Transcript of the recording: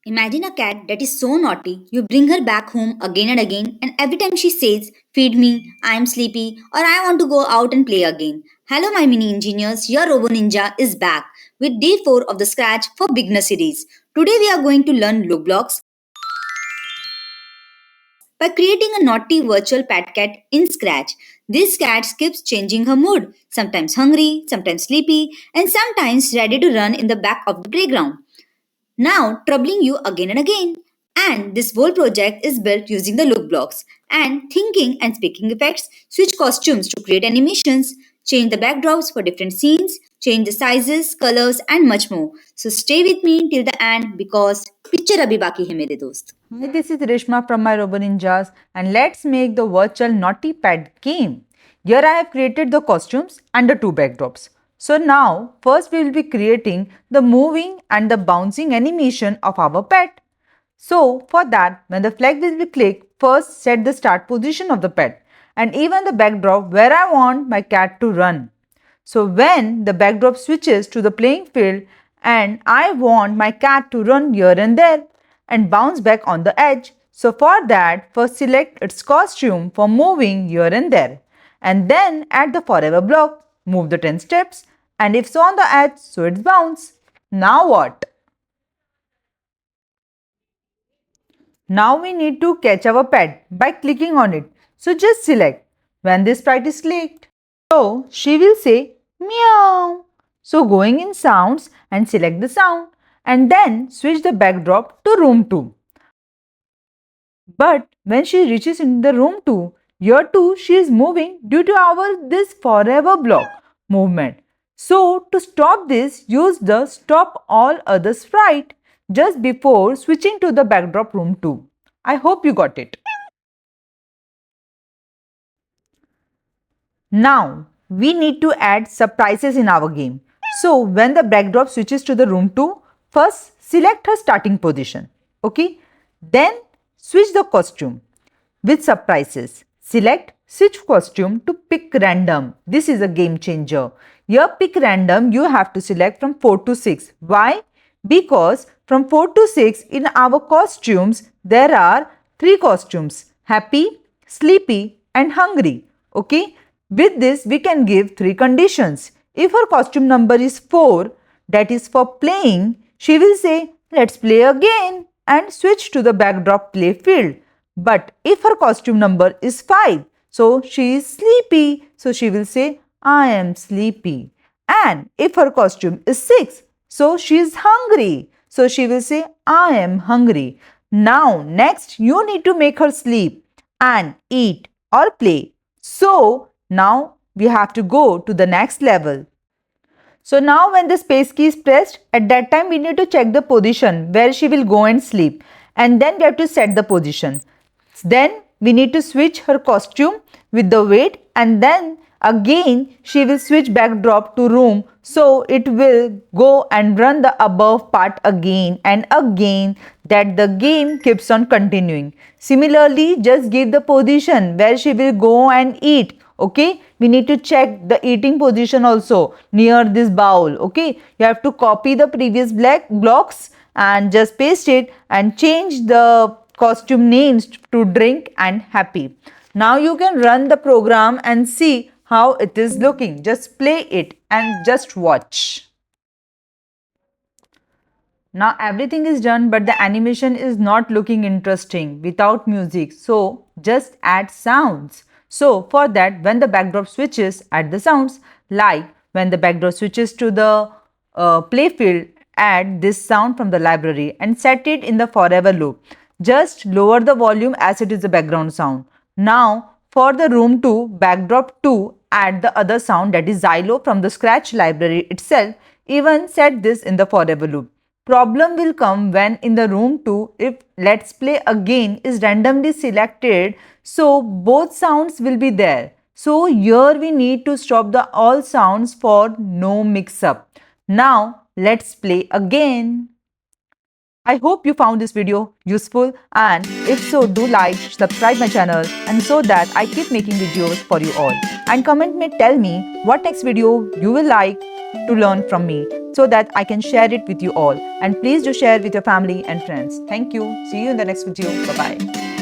Imagine a cat that is so naughty, you bring her back home again and again, and every time she says, "Feed me, I am sleepy," or "I want to go out and play again." Hello, my mini engineers, your Robo Ninja is back with day 4 of the Scratch for Beginner series. Today, we are going to learn look blocks by creating a naughty virtual pet cat in Scratch. This cat keeps changing her mood, sometimes hungry, sometimes sleepy, and sometimes ready to run in the back of the playground, now troubling you again and again. And this whole project is built using the look blocks and thinking and speaking effects, switch costumes to create animations, change the backdrops for different scenes, change the sizes, colors, and much more. So stay with me till the end because picture abhi baaki hai mere dost. Hi, this is Rishma from my Robo Ninjas, and let's make the virtual naughty pet game. Here I have created the costumes and the two backdrops. So now first we will be creating the moving and the bouncing animation of our pet. So for that, when the flag will be clicked, first set the start position of the pet and even the backdrop where I want my cat to run. So when the backdrop switches to the playing field and I want my cat to run here and there and bounce back on the edge. So for that, first select its costume for moving here and there. And then add the forever block, move the 10 steps, and if so on the edge, so it's bounce. Now what? Now we need to catch our pet by clicking on it. So just select. When this sprite is clicked, so she will say meow. So going in sounds and select the sound and then switch the backdrop to room 2. But when she reaches in the room 2, here too she is moving due to our this forever block movement. So to stop this, use the stop all other sprite just before switching to the backdrop room 2. I hope you got it. Now we need to add surprises in our game. So when the backdrop switches to the room 2, first select her starting position. Okay. Then switch the costume with surprises. Select switch costume to pick random. This is a game changer. Here pick random you have to select from 4 to 6. Why? Because from 4 to 6 in our costumes there are 3 costumes: happy, sleepy and hungry. Okay. With this we can give 3 conditions. If her costume number is 4, that is for playing, she will say let's play again and switch to the backdrop play field. But if her costume number is 5, so she is sleepy, so she will say I am sleepy. And if her costume is 6, so she is hungry, so she will say I am hungry. Now next you need to make her sleep and eat or play. So now we have to go to the next level. So now when the space key is pressed, at that time we need to check the position where she will go and sleep, and then we have to set the position. Then we need to switch her costume with the weight, and then again she will switch backdrop to room, so it will go and run the above part again and again, that the game keeps on continuing. Similarly, just give the position where she will go and eat. Okay, we need to check the eating position also near this bowl. Okay, you have to copy the previous black blocks and just paste it and change the costume names to drink and happy. Now you can run the program and see how it is looking. Just play it and just watch. Now everything is done, but the animation is not looking interesting without music. So just add sounds. So for that, when the backdrop switches, add the sounds. Like when the backdrop switches to the play field, add this sound from the library and set it in the forever loop. Just lower the volume as it is the background sound. Now for the room 2, backdrop 2, add the other sound, that is Xylo, from the Scratch library itself. Even set this in the forever loop. Problem will come when in the room 2, if let's play again is randomly selected, so both sounds will be there. So here we need to stop the all sounds for no mix up. Now let's play again. I hope you found this video useful, and if so, do like, subscribe my channel, and so that I keep making videos for you all. And comment me, tell me what next video you will like to learn from me. so that I can share it with you all. And please do share with your family and friends. Thank you. See you in the next video. Bye bye.